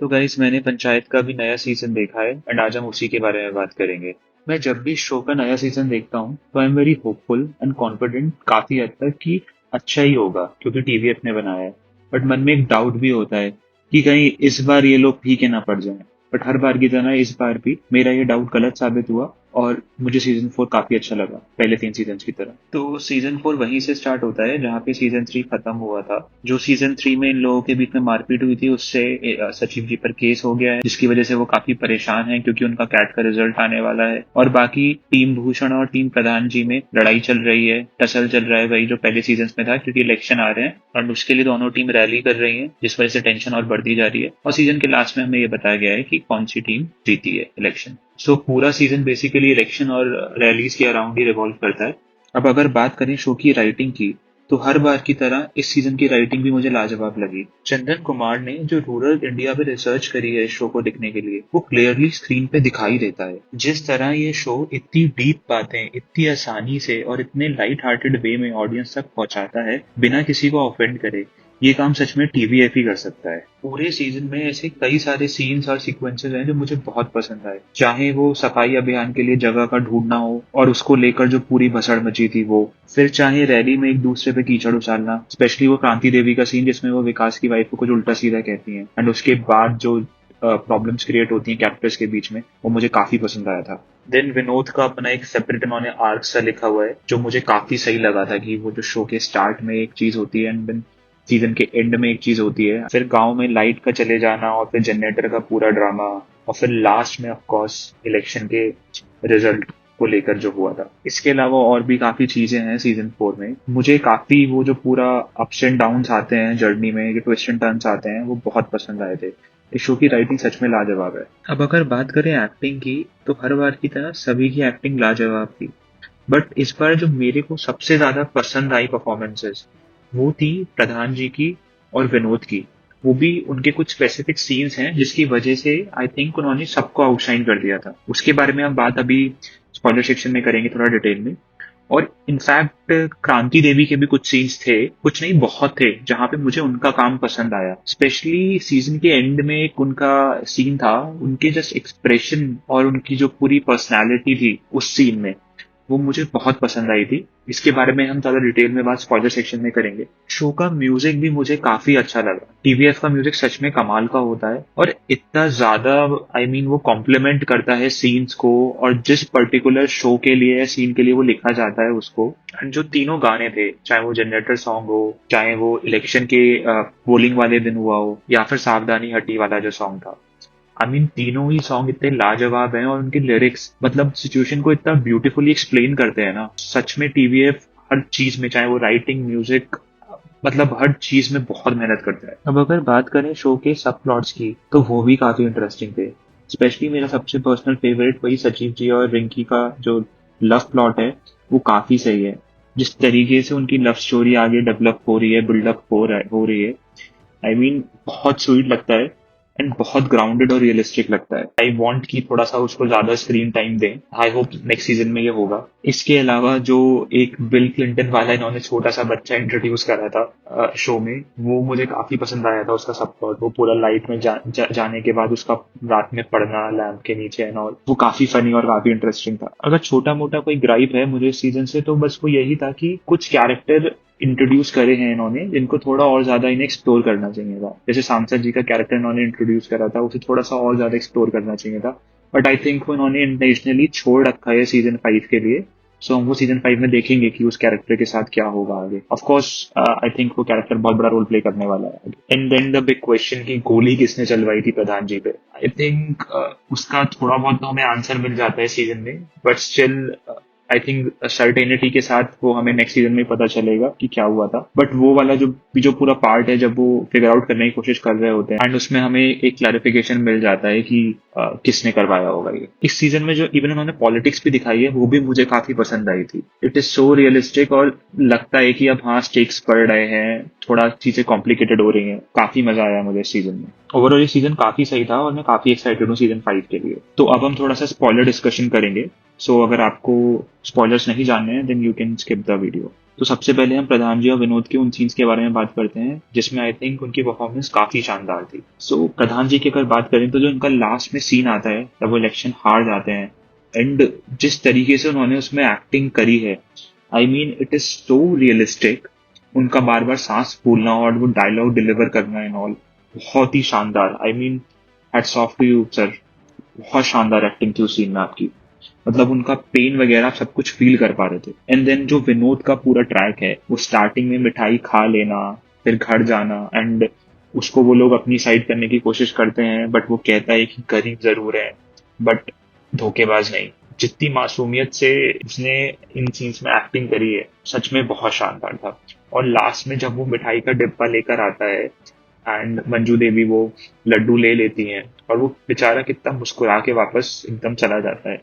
तो गाइस मैंने पंचायत का भी नया सीजन देखा है एंड आज हम उसी के बारे में बात करेंगे। मैं जब भी शो का नया सीजन देखता हूँ तो I am very hopeful and confident काफी हद तक कि अच्छा ही होगा क्योंकि टीवीएफ ने बनाया है। बट मन में एक डाउट भी होता है कि कहीं इस बार ये लोग फीके ना पड़ जाएं। बट हर बार की तरह इस बार भी मेरा ये डाउट गलत साबित हुआ और मुझे सीजन 4 काफी अच्छा लगा पहले 3 सीजन की तरह। तो सीजन 4 वहीं से स्टार्ट होता है जहाँ पे सीजन 3 खत्म हुआ था। जो सीजन 3 में इन लोगों के बीच में मारपीट हुई थी उससे सचिव जी पर केस हो गया है जिसकी वजह से वो काफी परेशान हैं क्योंकि उनका कैट का रिजल्ट आने वाला है। और बाकी टीम भूषण और टीम प्रधान जी में लड़ाई चल रही है, टसल चल रहा है वही जो पहले सीजन में था क्योंकि इलेक्शन आ रहे हैं और उसके लिए दोनों टीम रैली कर रही है जिस वजह से टेंशन और बढ़ती जा रही है। और सीजन के लास्ट में हमें ये बताया गया है कि कौन सी टीम जीती है इलेक्शन। सो पूरा सीजन बेसिकली इलेक्शन और रैलीज के अराउंड ही रिवॉल्व करता है। अब अगर बात करें शो की राइटिंग की तो हर बार की तरह इस सीजन की राइटिंग भी मुझे लाजवाब लगी। चंदन कुमार ने जो रूरल इंडिया पे रिसर्च करी है इस शो को लिखने के लिए वो क्लियरली स्क्रीन पे दिखाई देता है। जिस तरह ये शो इतनी डीप बातें इतनी आसानी से और इतने लाइट हार्टेड वे में ऑडियंस तक पहुंचाता है बिना किसी को ऑफेंड करे, ये काम सच में टीवीएफ ही कर सकता है। पूरे सीजन में ऐसे कई सारे सीन्स और सीक्वेंसेस हैं जो मुझे बहुत पसंद आए, चाहे वो सफाई अभियान के लिए जगह का ढूंढना हो और उसको लेकर जो पूरी भसड़ मची थी वो, फिर चाहे रैली में एक दूसरे पे कीचड़ उछालना, स्पेशली वो क्रांति देवी का सीन जिसमें वो विकास की वाइफ को कुछ उल्टा सीधा कहती हैं एंड उसके बाद जो प्रॉब्लम्स क्रिएट होती हैं कैरेक्टर्स के बीच में, वो मुझे काफी पसंद आया था। देन विनोद का अपना एक सेपरेट इन्होंने आर्क सा लिखा हुआ है जो मुझे काफी सही लगा था कि वो जो शो के स्टार्ट में एक चीज होती है एंड देन सीजन के एंड में एक चीज होती है, फिर गांव में लाइट का चले जाना और फिर जनरेटर का पूरा ड्रामा और फिर लास्ट में ऑफ कोर्स इलेक्शन के रिजल्ट को लेकर जो हुआ था। इसके अलावा और भी काफी चीजें हैं सीजन 4 में। मुझे काफी वो जो पूरा अप्स एंड डाउन्स आते हैं जर्नी में, जो ट्विस्ट एंड टर्न्स आते हैं वो बहुत पसंद आए थे। इस शो की राइटिंग सच में लाजवाब है। अब अगर बात करें एक्टिंग की तो हर बार की तरह सभी की एक्टिंग लाजवाब थी। बट इस बार जो मेरे को सबसे ज्यादा पसंद आई परफॉर्मेंसेस वो थी प्रधान जी की और विनोद की। वो भी उनके कुछ स्पेसिफिक सीन्स हैं जिसकी वजह से आई थिंक उन्होंने सबको आउटशाइन कर दिया था। उसके बारे में हम बात अभी स्पॉइलर सेक्शन में करेंगे थोड़ा डिटेल में। और इनफैक्ट क्रांति देवी के भी कुछ सीन्स थे, कुछ नहीं बहुत थे, जहां पे मुझे उनका काम पसंद आया। स्पेशली सीजन के एंड में एक उनका सीन था, उनके जस्ट एक्सप्रेशन और उनकी जो पूरी पर्सनालिटी थी उस सीन में, वो मुझे बहुत पसंद आई थी। इसके बारे में हम ज्यादा डिटेल में बात स्पॉइलर सेक्शन में करेंगे। शो का म्यूजिक भी मुझे काफी अच्छा लगा। टीवीएफ का म्यूजिक सच में कमाल का होता है और इतना ज्यादा वो कॉम्प्लीमेंट करता है सीन्स को और जिस पर्टिकुलर शो के लिए या सीन के लिए वो लिखा जाता है उसको। And जो तीनों गाने थे, चाहे वो जनरेटर सॉन्ग हो, चाहे वो इलेक्शन के पोलिंग वाले दिन हुआ हो या फिर सावधानी हटी वाला जो सॉन्ग था, तीनों ही सॉन्ग इतने लाजवाब हैं और उनके लिरिक्स मतलब सिचुएशन को इतना ब्यूटीफुली एक्सप्लेन करते हैं ना। सच में टीवीएफ हर चीज में, चाहे वो राइटिंग, म्यूजिक, मतलब हर चीज में बहुत मेहनत करता है। अब अगर बात करें शो के सब प्लॉट्स की तो वो भी काफी इंटरेस्टिंग थे। स्पेशली मेरा सबसे पर्सनल फेवरेट वही सचिव जी और रिंकी का जो लव प्लॉट है वो काफी सही है। जिस तरीके से उनकी लव स्टोरी आगे डेवलप हो रही है, बिल्डअप हो रही है, बहुत स्वीट लगता है एंड बहुत ग्राउंडेड और रियलिस्टिक लगता है। आई वॉन्ट कि थोड़ा सा उसको ज्यादा स्क्रीन टाइम दें। आई होप नेक्स्ट सीजन में ये होगा। इसके अलावा जो एक बिल क्लिंटन वाला इन्होंने छोटा सा बच्चा इंट्रोड्यूस करा था शो में, वो मुझे काफी पसंद आया था। उसका सब प्लॉट, वो पूरा लाइट में जाने के बाद उसका रात में पढ़ना लैम्प के नीचे एंड ऑल, वो काफी फनी और काफी इंटरेस्टिंग था। अगर छोटा मोटा कोई ग्राइप है मुझे इस सीजन से तो बस वो यही था कि कुछ कैरेक्टर इंट्रोड्यूस करे हैं इन्होंने जिनको थोड़ा और ज्यादा इन्हें एक्सप्लोर करना चाहिए था। जैसे सांसद जी का कैरेक्टर इन्होंने इंट्रोड्यूस करा था, उसे थोड़ा सा और ज्यादा एक्सप्लोर करना चाहिए था। बट आई थिंक वो इन्होंने इंटेंशनली छोड़ रखा है सीजन 5 के लिए। सो हम वो सीजन 5 में देखेंगे कि उस कैरेक्टर के साथ क्या होगा आगे। ऑफ कोर्स आई थिंक वो कैरेक्टर बहुत बड़ा रोल प्ले करने वाला है। And then the big question की गोली किसने चलवाई थी प्रधान जी पे, आई थिंक उसका थोड़ा बहुत तो हमें आंसर मिल जाता है सीजन में, but still I think certainty के साथ वो हमें नेक्स्ट सीजन में पता चलेगा कि क्या हुआ था। बट वो वाला जो पूरा पार्ट है जब वो फिगर आउट करने की कोशिश कर रहे होते हैं एंड उसमें हमें एक क्लैरिफिकेशन मिल जाता है कि किसने करवाया होगा ये। इस सीजन में जो इवन उन्होंने पॉलिटिक्स भी दिखाई है वो भी मुझे काफी पसंद आई थी। इट इज सो रियलिस्टिक और लगता है कि अब हाँ स्टेक्स बढ़ रहे हैं, थोड़ा चीजें कॉम्प्लिकेटेड हो रही हैं। काफी मजा आया मुझे इस सीजन में। ओवरऑल ये सीजन काफी सही था और मैं काफी एक्साइटेड हूँ सीजन 5 के लिए। तो अब हम थोड़ा सा स्पॉइलर डिस्कशन करेंगे। सो अगर आपको स्पॉयलर्स नहीं जानने हैं then you can skip the video. तो सबसे पहले हम प्रधान जी और विनोद के उन सीन्स के बारे में बात करते हैं जिसमें आई थिंक उनकी परफॉर्मेंस काफी शानदार थी। सो प्रधान जी की अगर बात करें तो जो उनका लास्ट में सीन आता है जब वो इलेक्शन हार जाते हैं, एंड जिस तरीके से उन्होंने उसमें एक्टिंग करी है, I mean it is so realistic. उनका बार बार सांस फूलना और वो डायलॉग डिलीवर करना एंड ऑल बहुत ही शानदार। I mean hats off to you sir, बहुत शानदार एक्टिंग थी उस सीन में आपकी। मतलब उनका पेन वगैरह आप सब कुछ फील कर पा रहे थे। एंड देन जो विनोद का पूरा ट्रैक है, वो स्टार्टिंग में मिठाई खा लेना, फिर घर जाना, एंड उसको वो लोग अपनी साइड करने की कोशिश करते हैं बट वो कहता है कि गरीब जरूर है बट धोखेबाज नहीं। जितनी मासूमियत से उसने इन सीन्स में एक्टिंग करी है, सच में बहुत शानदार था। और लास्ट में जब वो मिठाई का डिब्बा लेकर आता है एंड मंजू देवी वो लड्डू ले लेती हैं और वो बेचारा कितना मुस्कुरा के वापस एकदम चला जाता है।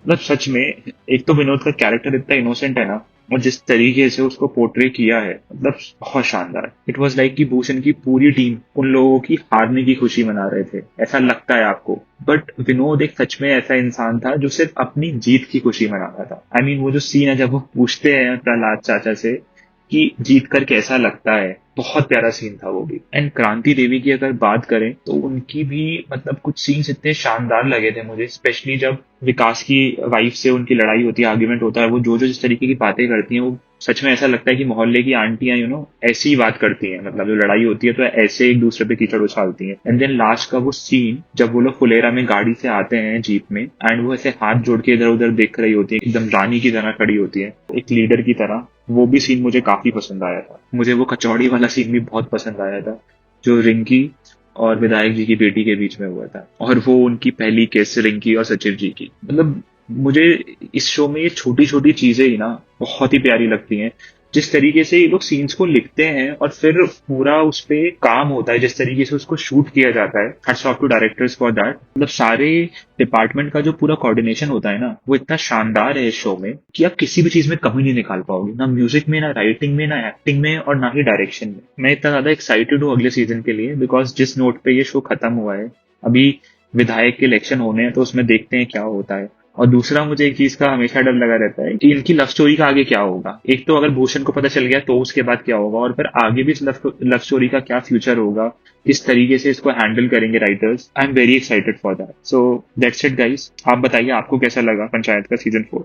मतलब सच में एक तो विनोद का कैरेक्टर इतना इनोसेंट है ना, और जिस तरीके से उसको पोर्ट्रे किया है मतलब बहुत शानदार। इट वाज लाइक कि भूषण की पूरी टीम उन लोगों की हारने की खुशी मना रहे थे, ऐसा लगता है आपको। बट विनोद एक सच में ऐसा इंसान था जो सिर्फ अपनी जीत की खुशी मना रहा था। आई मीन वो जो सीन है जब वो पूछते हैं प्रहलाद चाचा से कि जीत कर कैसा लगता है, बहुत प्यारा सीन था वो भी। एंड क्रांति देवी की अगर बात करें तो उनकी भी मतलब कुछ सीन्स इतने शानदार लगे थे मुझे, स्पेशली जब विकास की वाइफ से उनकी लड़ाई होती है, आर्ग्यूमेंट होता है, वो जो जो जिस तरीके की बातें करती हैं वो सच में ऐसा लगता है कि मोहल्ले की आंटियां ऐसी ही बात करती हैं। मतलब जो लड़ाई होती है तो ऐसे एक दूसरे पे कीचड़ उछालती हैं। एंड देन लास्ट का वो सीन जब वो लोग फुलेरा में गाड़ी से आते हैं जीप में, एंड वो ऐसे हाथ जोड़ के इधर उधर देख रही होती है, एकदम रानी की तरह खड़ी होती है, एक लीडर की तरह। वो भी सीन मुझे काफी पसंद आया था। मुझे वो कचौड़ी वाला सीन भी बहुत पसंद आया था जो रिंकी और विधायक जी की बेटी के बीच में हुआ था, और वो उनकी पहली केस रिंकी और सचिव जी की। मतलब मुझे इस शो में ये छोटी छोटी चीजें ही ना बहुत ही प्यारी लगती हैं। जिस तरीके से ये लोग सीन्स को लिखते हैं और फिर पूरा उस पे काम होता है, जिस तरीके से उसको शूट किया जाता है, hats off to directors for that. मतलब सारे डिपार्टमेंट का जो पूरा कोऑर्डिनेशन होता है ना, वो इतना शानदार है इस शो में कि आप किसी भी चीज में कमी नहीं निकाल पाओगे, ना म्यूजिक में, ना राइटिंग में, ना एक्टिंग में, और ना ही डायरेक्शन में। मैं इतना ज्यादा एक्साइटेड हूँ अगले सीजन के लिए, बिकॉज जिस नोट पे ये शो खत्म हुआ है, अभी विधायक के इलेक्शन होने हैं तो उसमें देखते हैं क्या होता है। और दूसरा मुझे एक चीज का हमेशा डर लगा रहता है कि इनकी लव स्टोरी का आगे क्या होगा। एक तो अगर भूषण को पता चल गया तो उसके बाद क्या होगा, और फिर आगे भी इस लव स्टोरी का क्या फ्यूचर होगा, किस तरीके से इसको हैंडल करेंगे writers. I am very excited for that. So that's it guys, आप बताइए आपको कैसा लगा पंचायत का सीजन 4।